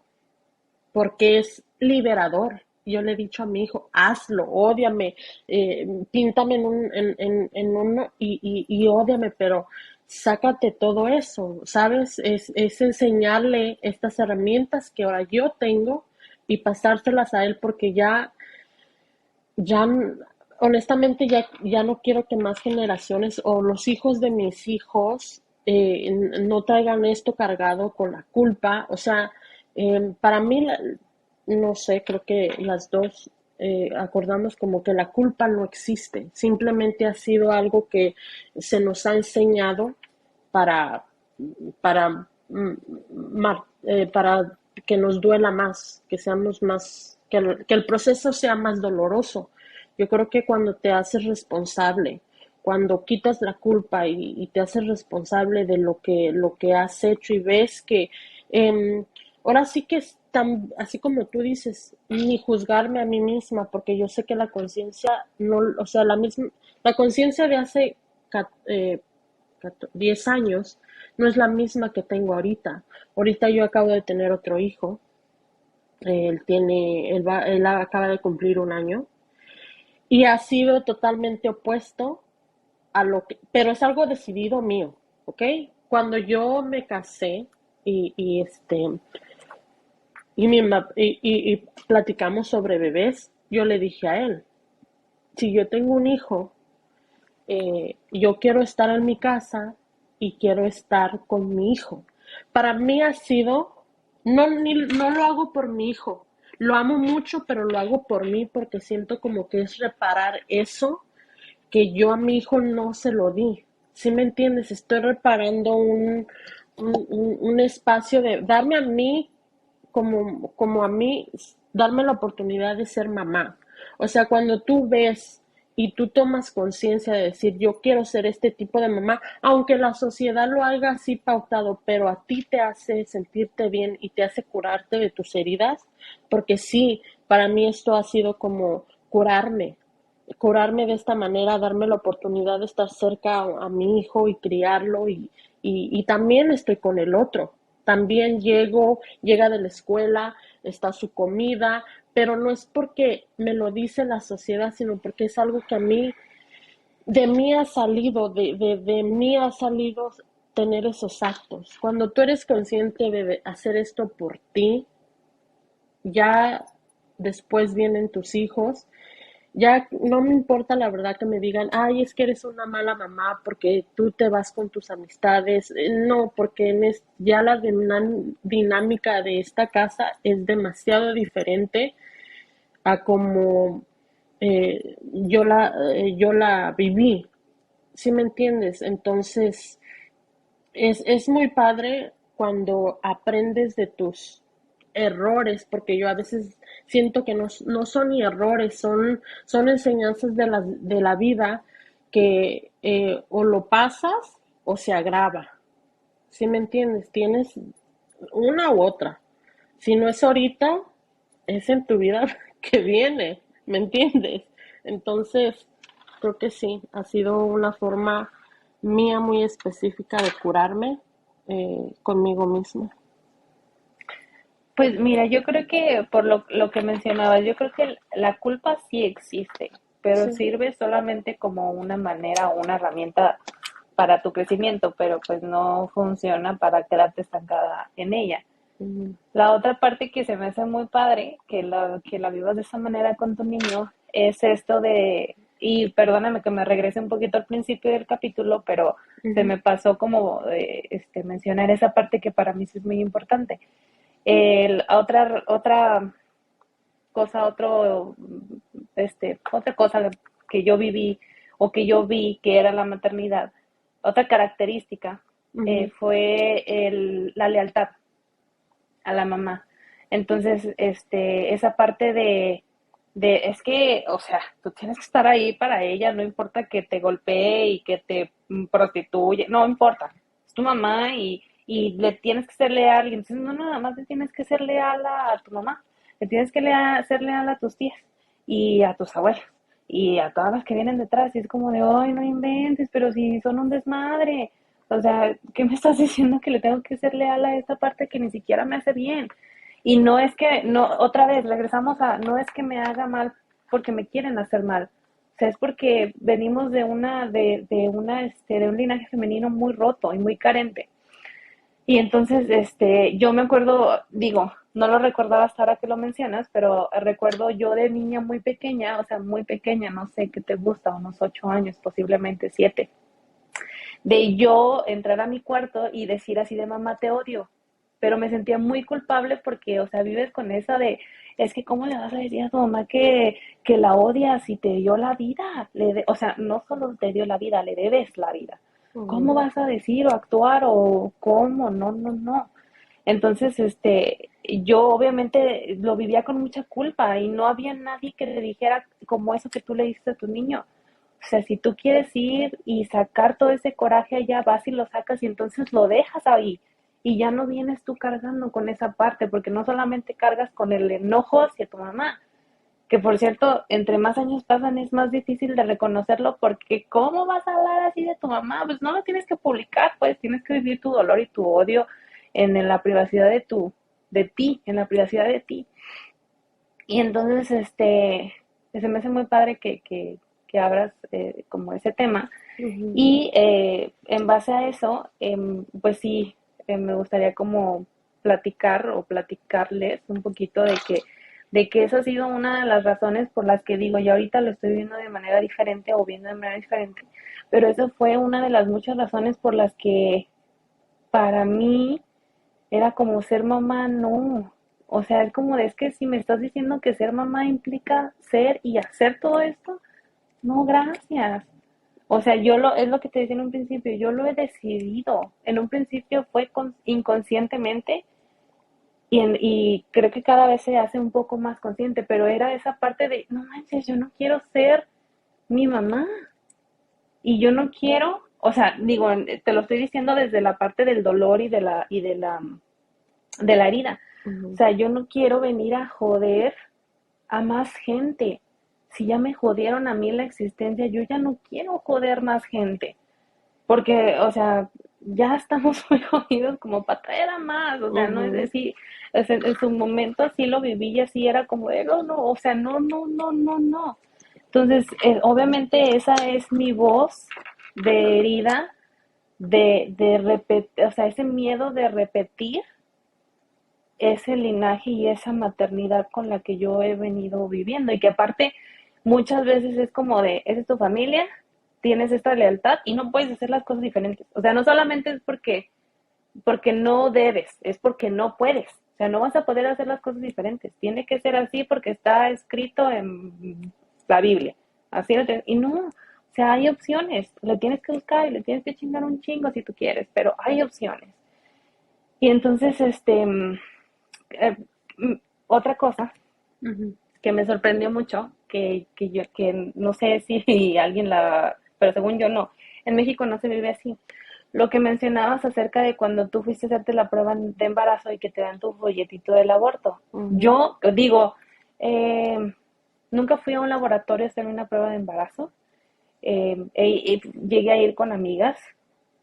porque es liberador. Yo le he dicho a mi hijo, hazlo, ódiame, píntame en uno y ódiame, pero sácate todo eso, ¿sabes? Es enseñarle estas herramientas que ahora yo tengo y pasárselas a él porque ya, honestamente, ya no quiero que más generaciones o los hijos de mis hijos no traigan esto cargado con la culpa. O sea, para mí, no sé, creo que las dos acordamos como que la culpa no existe. Simplemente ha sido algo que se nos ha enseñado para, para que nos duela más, que seamos más, que el proceso sea más doloroso. Yo creo que cuando te haces responsable, cuando quitas la culpa y te haces responsable de lo que has hecho y ves que eh, ahora sí que es tan, así como tú dices, ni juzgarme a mí misma, porque yo sé que la conciencia no, o sea, la conciencia de hace 10 años no es la misma que tengo ahorita. Ahorita yo acabo de tener otro hijo, él acaba de cumplir un año y ha sido totalmente opuesto a lo que, pero es algo decidido mío, ¿ok? Cuando yo me casé y y platicamos sobre bebés, yo le dije a él, si yo tengo un hijo, yo quiero estar en mi casa y quiero estar con mi hijo. Para mí ha sido, no lo hago por mi hijo, lo amo mucho, pero lo hago por mí porque siento como que es reparar eso que yo a mi hijo no se lo di. ¿Sí me entiendes? Estoy reparando un espacio de darme a mí como a mí, darme la oportunidad de ser mamá. O sea, cuando tú ves y tú tomas conciencia de decir, yo quiero ser este tipo de mamá, aunque la sociedad lo haga así pautado, pero a ti te hace sentirte bien y te hace curarte de tus heridas, porque sí, para mí esto ha sido como curarme de esta manera, darme la oportunidad de estar cerca a mi hijo y criarlo y también estoy con el otro. También llega de la escuela, está su comida, pero no es porque me lo dice la sociedad, sino porque es algo que a mí, de mí ha salido, de mí ha salido tener esos actos. Cuando tú eres consciente de hacer esto por ti, ya después vienen tus hijos. Ya no me importa la verdad que me digan, ay, es que eres una mala mamá porque tú te vas con tus amistades. No, porque ya la dinámica de esta casa es demasiado diferente a como yo la viví, ¿sí me entiendes? Entonces, es muy padre cuando aprendes de tus errores, porque yo a veces siento que no son ni errores, son enseñanzas de la vida que o lo pasas o se agrava. ¿Sí me entiendes? Tienes una u otra. Si no es ahorita, es en tu vida que viene, ¿me entiendes? Entonces, creo que sí, ha sido una forma mía muy específica de curarme conmigo misma. Pues mira, yo creo que por lo que mencionabas, yo creo que la culpa sí existe, pero Sí. sirve solamente como una manera o una herramienta para tu crecimiento, pero pues no funciona para quedarte estancada en ella. Ujú, La otra parte que se me hace muy padre, que la vivas de esa manera con tu niño, es esto de, y perdóname que me regrese un poquito al principio del capítulo, pero se ujú, me pasó como mencionar esa parte que para mí sí es muy importante. Otra cosa, otra cosa que yo viví o que yo vi que era la maternidad, otra característica ujú, fue la lealtad a la mamá. Entonces, esa parte es que, o sea, tú tienes que estar ahí para ella, no importa que te golpee y que te prostituye, no importa, es tu mamá y le tienes que ser leal, y entonces no nada más le tienes que ser leal a tu mamá, le tienes que ser leal a tus tías y a tus abuelos y a todas las que vienen detrás, y es como de, ay, no inventes, pero si son un desmadre, o sea, ¿qué me estás diciendo que le tengo que ser leal a esta parte que ni siquiera me hace bien? Y no es que, no, otra vez, regresamos a, no es que me haga mal porque me quieren hacer mal. O sea, es porque venimos de un linaje femenino muy roto y muy carente. Y entonces, yo me acuerdo, digo, no lo recordaba hasta ahora que lo mencionas, pero recuerdo yo de niña muy pequeña, o sea, muy pequeña, no sé qué te gusta, unos 8 años, posiblemente 7, de yo entrar a mi cuarto y decir así de mamá te odio, pero me sentía muy culpable porque, o sea, vives con esa de, es que cómo le vas a decir a tu mamá que la odias y te dio la vida, o sea, no solo te dio la vida, le debes la vida. ¿Cómo ujú, vas a decir o actuar o cómo? No, no, no. Entonces, yo obviamente lo vivía con mucha culpa y no había nadie que le dijera como eso que tú le dices a tu niño. O sea, si tú quieres ir y sacar todo ese coraje allá, vas y lo sacas y entonces lo dejas ahí. Y ya no vienes tú cargando con esa parte, porque no solamente cargas con el enojo hacia tu mamá, que por cierto, entre más años pasan es más difícil de reconocerlo, porque ¿cómo vas a hablar así de tu mamá? Pues no lo tienes que publicar, pues tienes que vivir tu dolor y tu odio en la privacidad de ti, en la privacidad de ti. Y entonces, se me hace muy padre que abras como ese tema. ujú. Y en base a eso, pues sí, me gustaría como platicar o platicarles un poquito de que esa ha sido una de las razones por las que digo, ya ahorita lo estoy viendo de manera diferente o viendo de manera diferente, pero eso fue una de las muchas razones por las que para mí era como ser mamá, no. O sea, es como de, es que si me estás diciendo que ser mamá implica ser y hacer todo esto, no, gracias. O sea, es lo que te decía en un principio, yo lo he decidido. En un principio fue inconscientemente y creo que cada vez se hace un poco más consciente, pero era esa parte de, no manches, yo no quiero ser mi mamá y yo no quiero, o sea, digo, te lo estoy diciendo desde la parte del dolor y de la herida. O Ujú, sea, yo no quiero venir a joder a más gente. Si ya me jodieron a mí la existencia, yo ya no quiero joder más gente. Porque, o sea, ya estamos muy jodidos como para traer a más. O sea, no es ujú, decir, en su momento así lo viví y así era como de, no, no, o sea, no, no, no, no, no. Entonces, obviamente esa es mi voz de herida, de repetir, o sea, ese miedo de repetir ese linaje y esa maternidad con la que yo he venido viviendo y que aparte muchas veces es como de, esa es tu familia, tienes esta lealtad y no puedes hacer las cosas diferentes. O sea, no solamente es porque no debes, es porque no puedes. O sea, no vas a poder hacer las cosas diferentes. Tiene que ser así porque está escrito la Biblia. Así y no, o sea, hay opciones, le tienes que buscar y le tienes que chingar un chingo si tú quieres, pero hay opciones. Y entonces, eh, mm, otra cosa Ujú, que me sorprendió mucho, que no sé si alguien pero según yo no, en México no se vive así. Lo que mencionabas acerca de cuando tú fuiste a hacerte la prueba de embarazo y que te dan tu folletito del aborto. ujú, Yo digo, eh, nunca fui a un laboratorio a hacer una prueba de embarazo. Llegué a ir con amigas,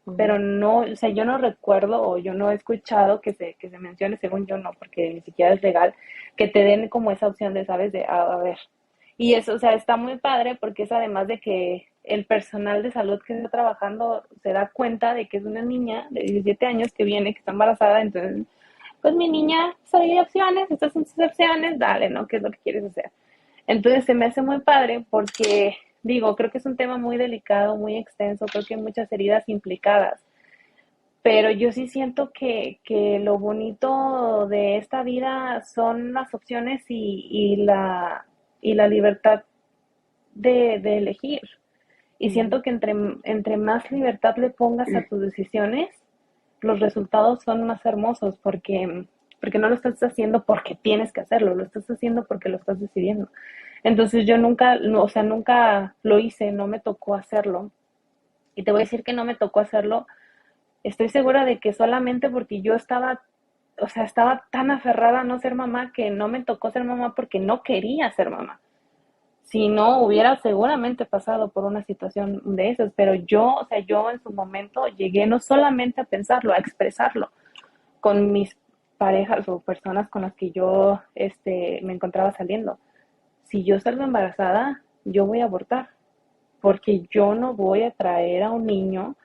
ujú, pero no, o sea, yo no recuerdo o yo no he escuchado que se mencione, según yo no, porque ni siquiera es legal, que te den como esa opción de, ¿sabes? De, a ver. Y eso, o sea, está muy padre porque es además de que el personal de salud que está trabajando se da cuenta de que es una niña de 17 años que viene, que está embarazada, entonces, pues mi niña, pues hay opciones, estas son sus opciones, dale, ¿no? ¿Qué es lo que quieres hacer? Entonces se me hace muy padre porque, digo, creo que es un tema muy delicado, muy extenso, creo que hay muchas heridas implicadas, pero yo sí siento que lo bonito de esta vida son las opciones y la libertad de elegir. Y ujú, siento que entre más libertad le pongas a tus decisiones, los resultados son más hermosos porque no lo estás haciendo porque tienes que hacerlo, lo estás haciendo porque lo estás decidiendo. Entonces yo nunca, no, o sea, nunca lo hice, no me tocó hacerlo. Y te voy a decir que no me tocó hacerlo. Estoy segura de que solamente porque yo estaba, o sea, estaba tan aferrada a no ser mamá que no me tocó ser mamá porque no quería ser mamá. Si no, hubiera seguramente pasado por una situación de esas, pero yo, o sea, yo en su momento llegué no solamente a pensarlo, a expresarlo con mis parejas o personas con las que yo me encontraba saliendo. Si yo salgo embarazada, yo voy a abortar, porque yo no voy a traer a un niño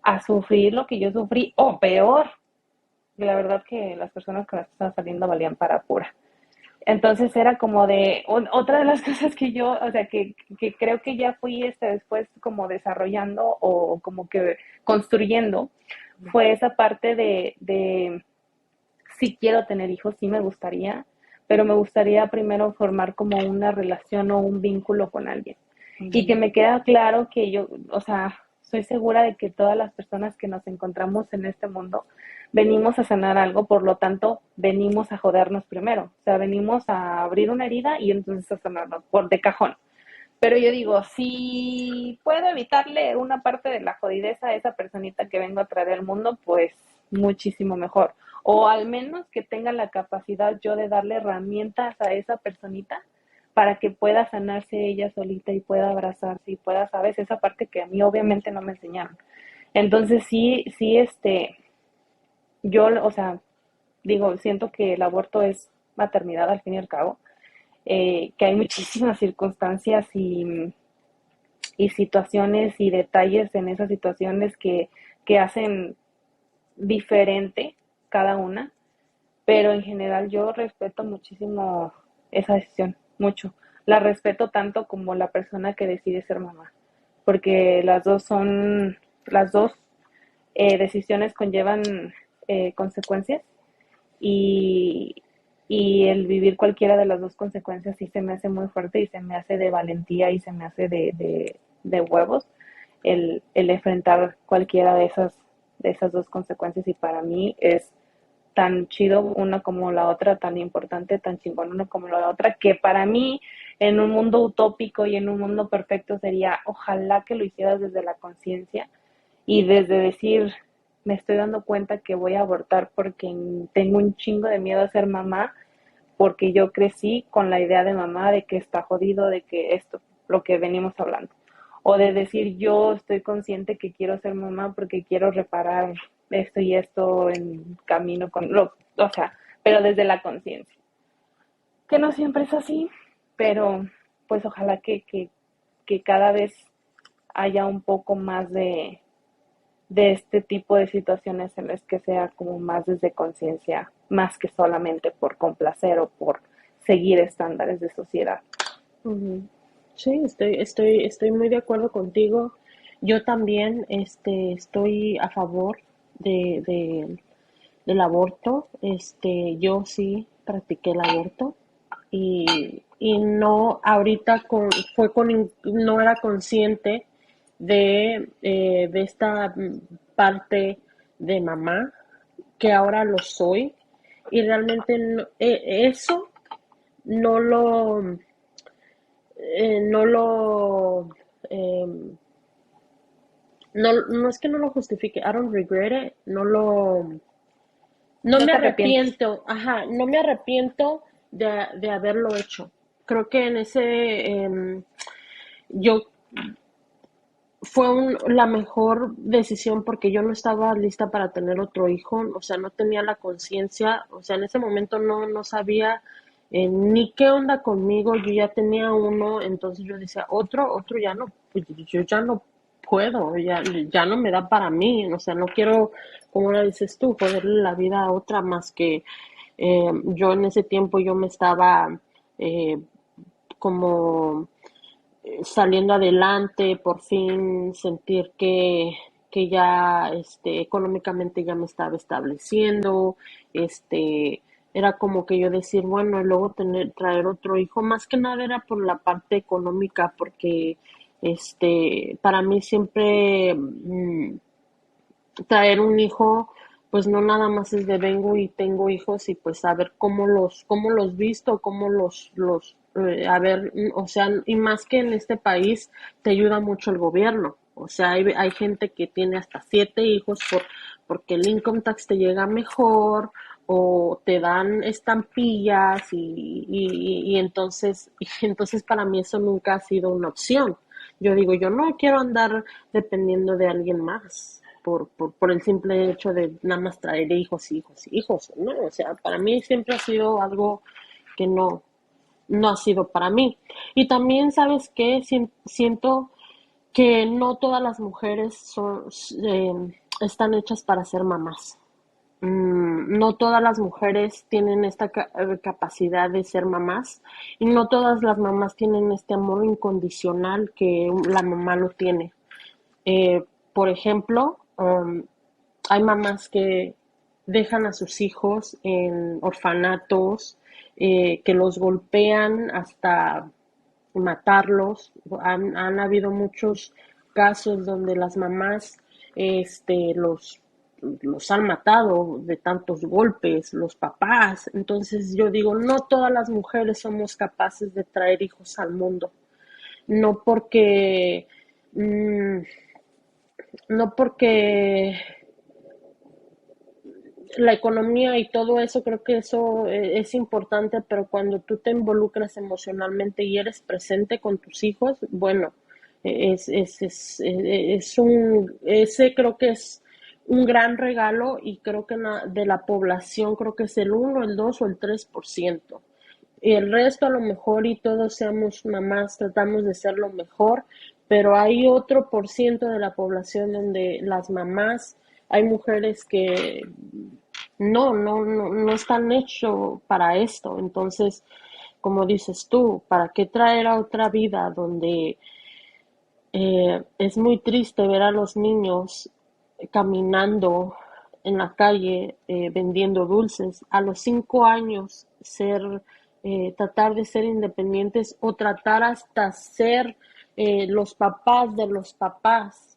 a sufrir lo que yo sufrí, o peor. La verdad que las personas con las que estaba saliendo valían para pura. Entonces era como otra de las cosas que yo, o sea, que creo que ya fui después como desarrollando o como que construyendo, fue esa parte de sí quiero tener hijos, sí me gustaría, pero me gustaría primero formar como una relación o un vínculo con alguien. Y que ujú, me queda claro que yo, o sea, soy segura de que todas las personas que nos encontramos en este mundo venimos a sanar algo, por lo tanto, venimos a jodernos primero. O sea, venimos a abrir una herida y entonces a sanarnos por de cajón. Pero yo digo, si puedo evitarle una parte de la jodidez a esa personita que vengo a traer al mundo, pues muchísimo mejor. O al menos que tenga la capacidad yo de darle herramientas a esa personita para que pueda sanarse ella solita y pueda abrazarse y pueda, sabes, esa parte que a mí obviamente no me enseñaron. Entonces sí, sí, yo, o sea, digo, siento que el aborto es maternidad al fin y al cabo, que hay muchísimas circunstancias y situaciones y detalles en esas situaciones que hacen diferente cada una, pero en general yo respeto muchísimo esa decisión, mucho. La respeto tanto como la persona que decide ser mamá, porque las dos decisiones conllevan consecuencias y, y el vivir cualquiera de las dos consecuencias sí se me hace muy fuerte y se me hace de valentía y se me hace de huevos el enfrentar cualquiera de esas dos consecuencias y para mí es tan chido una como la otra, tan importante, tan chingón una como la otra, que para mí en un mundo utópico y en un mundo perfecto sería ojalá que lo hicieras desde la conciencia y desde decir, me estoy dando cuenta que voy a abortar porque tengo un chingo de miedo a ser mamá, porque yo crecí con la idea de mamá de que está jodido, de que esto, lo que venimos hablando. O de decir, yo estoy consciente que quiero ser mamá porque quiero reparar esto y esto en camino o sea, pero desde la conciencia. Que no siempre es así, pero pues ojalá que cada vez haya un poco más de este tipo de situaciones en las que sea como más desde conciencia, más que solamente por complacer o por seguir estándares de sociedad. ujú. Sí, estoy muy de acuerdo contigo. Yo también, estoy a favor del aborto. Yo sí practiqué el aborto y y no ahorita no era consciente de esta parte de mamá, que ahora lo soy, y realmente eso no lo, no lo, eh, no es que no lo justifique, I don't regret it, no No me te arrepientes. arrepiento, ajá, no me arrepiento de haberlo hecho. Creo que yo la mejor decisión porque yo no estaba lista para tener otro hijo, o sea, no tenía la conciencia, o sea, en ese momento no sabía ni qué onda conmigo, yo ya tenía uno, entonces yo decía, otro ya no, pues yo ya no puedo, ya no me da para mí, o sea, no quiero, como lo dices tú, joderle la vida a otra más que yo en ese tiempo yo me estaba eh, como saliendo adelante, por fin sentir que ya económicamente ya me estaba estableciendo, era como que yo decir, bueno, y luego traer otro hijo, más que nada era por la parte económica, porque para mí siempre traer un hijo, pues no nada más es de vengo y tengo hijos y pues saber cómo los visto, a ver, o sea, y más que en este país te ayuda mucho el gobierno. O sea, hay gente que tiene hasta 7 hijos porque el income tax te llega mejor o te dan estampillas y entonces, y entonces para mí eso nunca ha sido una opción. Yo digo, yo no quiero andar dependiendo de alguien más por el simple hecho de nada más traer hijos, hijos, hijos, ¿no? O sea, para mí siempre ha sido algo que no ha sido para mí. Y también, ¿sabes qué? Siento que no todas las mujeres eh, están hechas para ser mamás. No todas las mujeres tienen esta capacidad de ser mamás y no todas las mamás tienen este amor incondicional que la mamá lo tiene. Por ejemplo, hay mamás que dejan a sus hijos en orfanatos, que los golpean hasta matarlos. Han habido muchos casos donde las mamás este, los, los han matado de tantos golpes, los papás. Entonces yo digo, no todas las mujeres somos capaces de traer hijos al mundo. No porque, mm, no porque la economía y todo eso, creo que eso es importante, pero cuando tú te involucras emocionalmente y eres presente con tus hijos, bueno, ese creo que es un gran regalo y creo que de la población creo que es el 1, el 2 o el 3%. Y el resto a lo mejor y todos seamos mamás, tratamos de ser lo mejor, pero hay otro por ciento de la población donde las mamás, hay mujeres que no están hechos para esto. Entonces, como dices tú, ¿para qué traer a otra vida donde es muy triste ver a los niños caminando en la calle vendiendo dulces? A los 5 años tratar de ser independientes o tratar hasta ser los papás de los papás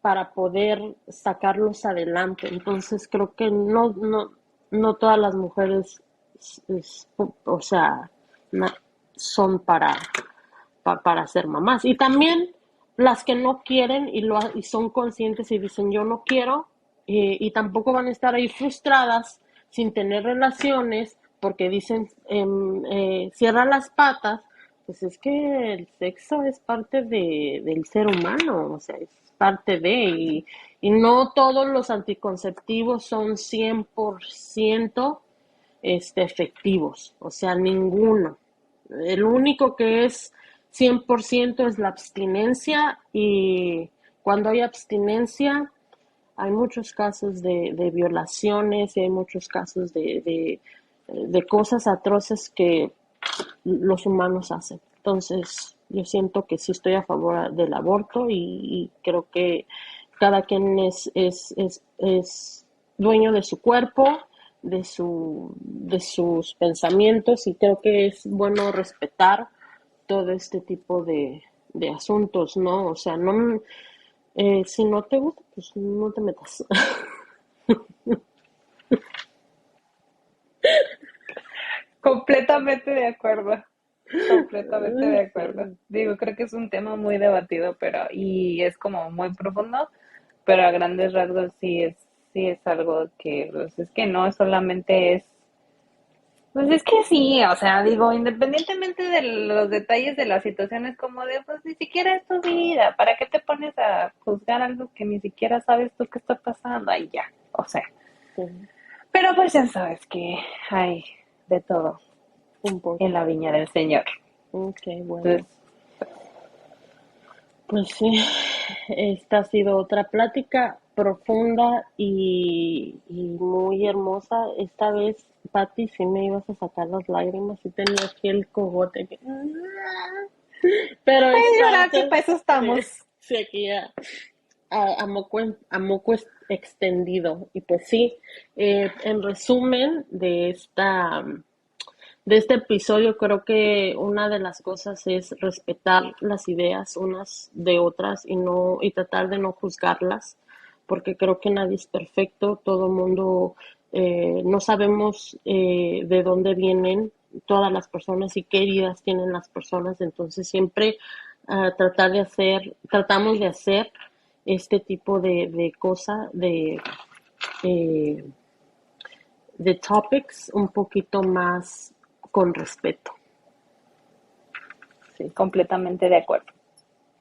para poder sacarlos adelante. Entonces creo que no todas las mujeres, o sea, son para ser mamás. Y también las que no quieren y son conscientes y dicen yo no quiero, y tampoco van a estar ahí frustradas sin tener relaciones porque dicen cierra las patas, pues es que el sexo es parte del ser humano, o sea, es parte y no todos los anticonceptivos son 100% efectivos, o sea, ninguno. El único que es 100% es la abstinencia y cuando hay abstinencia hay muchos casos de violaciones y hay muchos casos de cosas atroces que los humanos hacen. Entonces, yo siento que sí estoy a favor del aborto y creo que cada quien es dueño de su cuerpo de sus pensamientos, y creo que es bueno respetar todo este tipo de asuntos, ¿no? O sea, no, si no te gusta, pues no te metas. Completamente de acuerdo. Completamente de acuerdo. Digo, creo que es un tema muy debatido, pero y es como muy profundo, pero a grandes rasgos sí es algo que pues, es que no solamente es pues es que sí, o sea, digo, independientemente de los detalles de las situaciones, como de, pues ni siquiera es tu vida, ¿para qué te pones a juzgar algo que ni siquiera sabes tú qué está pasando? Ahí ya, o sea, Sí, pero pues ya sabes que hay de todo un en poco. la viña del Señor. Ok, bueno. Entonces, Pues sí, esta ha sido otra plática profunda y muy hermosa. Esta vez, Patti, sí me ibas a sacar las lágrimas y tenía aquí el cogote. Pero pues es llorar que parte, para eso sí, estamos. sí, aquí a moco extendido. Y pues sí, en resumen de este episodio, creo que una de las cosas es respetar las ideas unas de otras y tratar de no juzgarlas, porque creo que nadie es perfecto, todo el mundo, no sabemos de dónde vienen todas las personas y qué heridas tienen las personas. Entonces siempre tratamos de hacer este tipo de cosa, eh, de topics un poquito más con respeto. Sí, Completamente de acuerdo.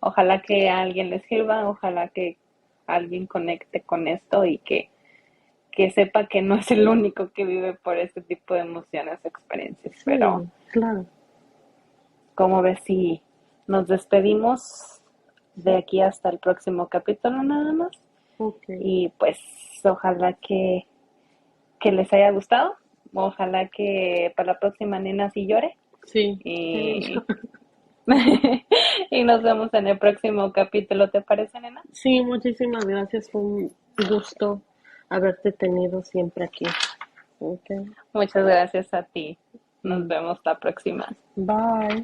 Ojalá que a alguien le sirva, ojalá que alguien conecte con esto y que sepa que no es el único que vive por este tipo de emociones o experiencias. Pero, sí, claro. ¿cómo ves si nos despedimos de aquí hasta el próximo capítulo nada más? Ok. Y pues ojalá que les haya gustado, ojalá que para la próxima nena sí llore Sí, y, y nos vemos en el próximo capítulo, ¿te parece, nena? sí, muchísimas gracias. Fue un gusto haberte tenido siempre aquí. Ok. Muchas gracias a ti. Nos Mm. vemos la próxima. Bye.